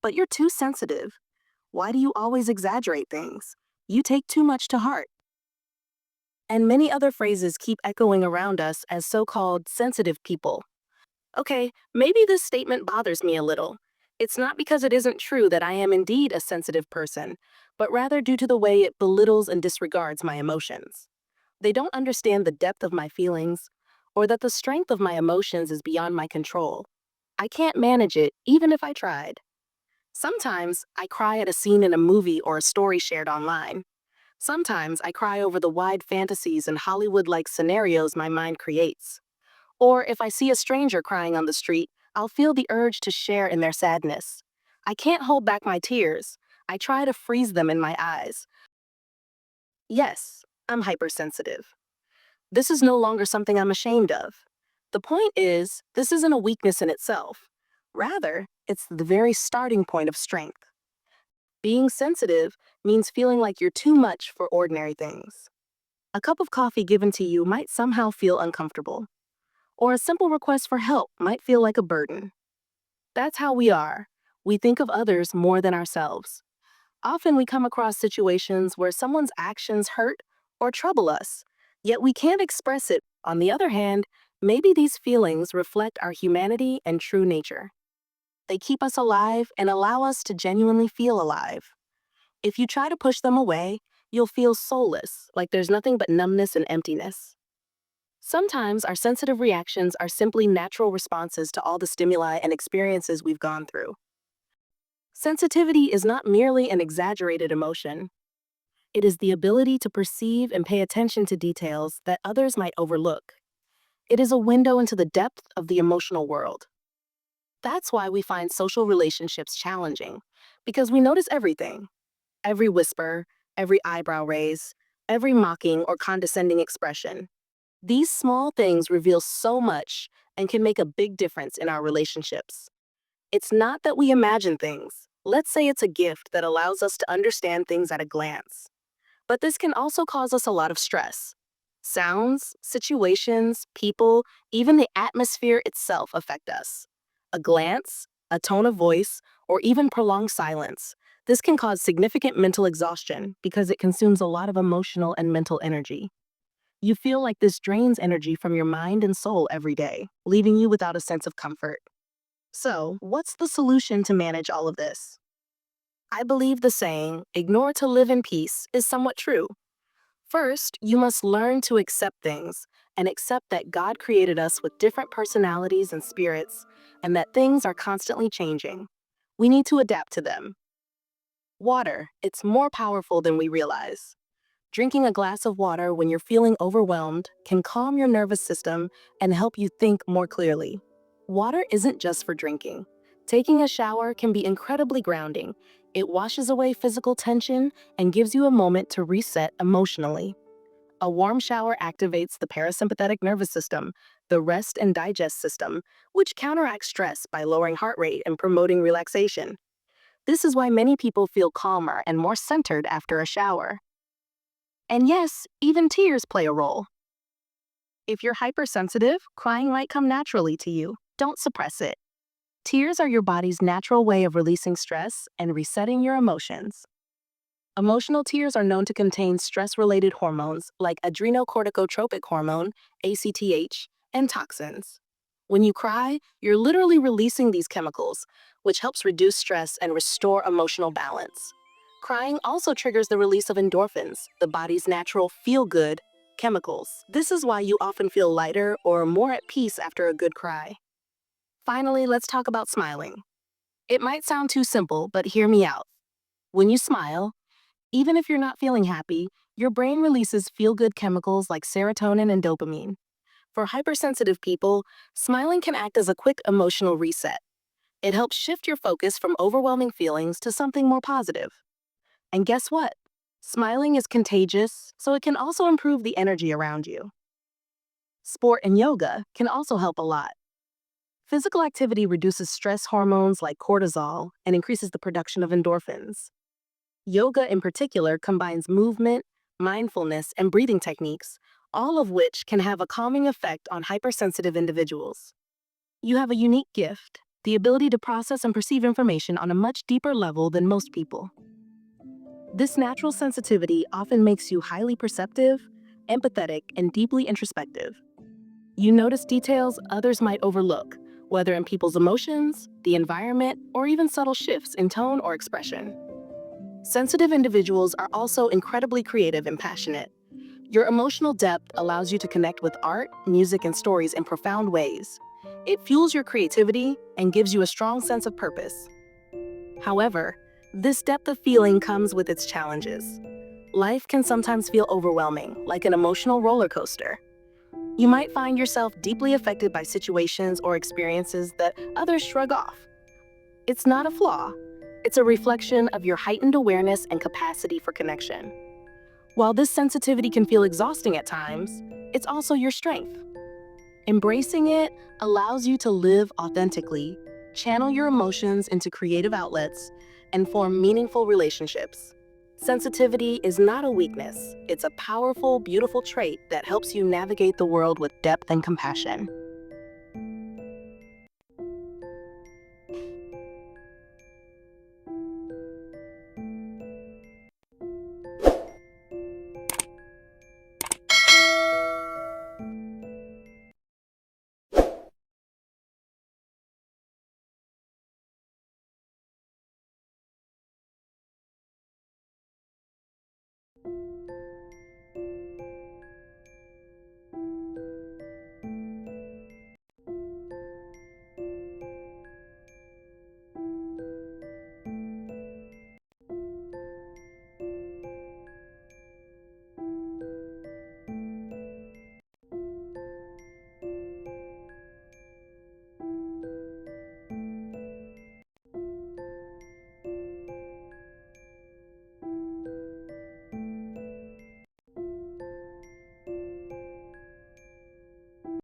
But you're too sensitive. Why do you always exaggerate things? You take too much to heart. And many other phrases keep echoing around us as so called sensitive people. Okay, maybe this statement bothers me a little. It's not because it isn't true that I am indeed a sensitive person, but rather due to the way it belittles and disregards my emotions. They don't understand the depth of my feelings, or that the strength of my emotions is beyond my control. I can't manage it, even if I tried. Sometimes I cry at a scene in a movie or a story shared online. Sometimes I cry over the wide fantasies and Hollywood like scenarios my mind creates. Or if I see a stranger crying on the street, I'll feel the urge to share in their sadness. I can't hold back my tears. I try to freeze them in my eyes. Yes, I'm hypersensitive. This is no longer something I'm ashamed of. The point is, this isn't a weakness in itself. Rather, it's the very starting point of strength. Being sensitive means feeling like you're too much for ordinary things. A cup of coffee given to you might somehow feel uncomfortable, or a simple request for help might feel like a burden. That's how we are. We think of others more than ourselves. Often we come across situations where someone's actions hurt or trouble us, yet we can't express it. On the other hand, maybe these feelings reflect our humanity and true nature. They keep us alive and allow us to genuinely feel alive. If you try to push them away, you'll feel soulless, like there's nothing but numbness and emptiness. Sometimes our sensitive reactions are simply natural responses to all the stimuli and experiences we've gone through. Sensitivity is not merely an exaggerated emotion. It is the ability to perceive and pay attention to details that others might overlook. It is a window into the depth of the emotional world. That's why we find social relationships challenging, because we notice everything. Every whisper, every eyebrow raise, every mocking or condescending expression. These small things reveal so much and can make a big difference in our relationships. It's not that we imagine things. Let's say it's a gift that allows us to understand things at a glance. But this can also cause us a lot of stress. Sounds, situations, people, even the atmosphere itself affect us. A glance, a tone of voice, or even prolonged silence. This can cause significant mental exhaustion because it consumes a lot of emotional and mental energy. You feel like this drains energy from your mind and soul every day, leaving you without a sense of comfort. So, what's the solution to manage all of this? I believe the saying, ignore to live in peace, is somewhat true. First, you must learn to accept things and accept that God created us with different personalities and spirits, and that things are constantly changing. We need to adapt to them. Water, it's more powerful than we realize. Drinking a glass of water when you're feeling overwhelmed can calm your nervous system and help you think more clearly. Water isn't just for drinking. Taking a shower can be incredibly grounding. It washes away physical tension and gives you a moment to reset emotionally. A warm shower activates the parasympathetic nervous system, the rest and digest system, which counteracts stress by lowering heart rate and promoting relaxation. This is why many people feel calmer and more centered after a shower. And yes, even tears play a role. If you're hypersensitive, crying might come naturally to you. Don't suppress it. Tears are your body's natural way of releasing stress and resetting your emotions. Emotional tears are known to contain stress-related hormones like adrenocorticotropic hormone, ACTH, and toxins. When you cry, you're literally releasing these chemicals, which helps reduce stress and restore emotional balance. Crying also triggers the release of endorphins, the body's natural feel-good chemicals. This is why you often feel lighter or more at peace after a good cry. Finally, let's talk about smiling. It might sound too simple, but hear me out. When you smile, even if you're not feeling happy, your brain releases feel-good chemicals like serotonin and dopamine. For hypersensitive people, smiling can act as a quick emotional reset. It helps shift your focus from overwhelming feelings to something more positive. And guess what? Smiling is contagious, so it can also improve the energy around you. Sport and yoga can also help a lot. Physical activity reduces stress hormones like cortisol and increases the production of endorphins. Yoga, in particular, combines movement, mindfulness, and breathing techniques, all of which can have a calming effect on hypersensitive individuals. You have a unique gift. the ability to process and perceive information on a much deeper level than most people. This natural sensitivity often makes you highly perceptive, empathetic, and deeply introspective. You notice details others might overlook, whether in people's emotions, the environment, or even subtle shifts in tone or expression. Sensitive individuals are also incredibly creative and passionate. Your emotional depth allows you to connect with art, music, and stories in profound ways. It fuels your creativity and gives you a strong sense of purpose. However, this depth of feeling comes with its challenges. Life can sometimes feel overwhelming, like an emotional roller coaster. You might find yourself deeply affected by situations or experiences that others shrug off. It's not a flaw, it's a reflection of your heightened awareness and capacity for connection. While this sensitivity can feel exhausting at times, it's also your strength. Embracing it allows you to live authentically, channel your emotions into creative outlets, and form meaningful relationships. Sensitivity is not a weakness, it's a powerful, beautiful trait that helps you navigate the world with depth and compassion.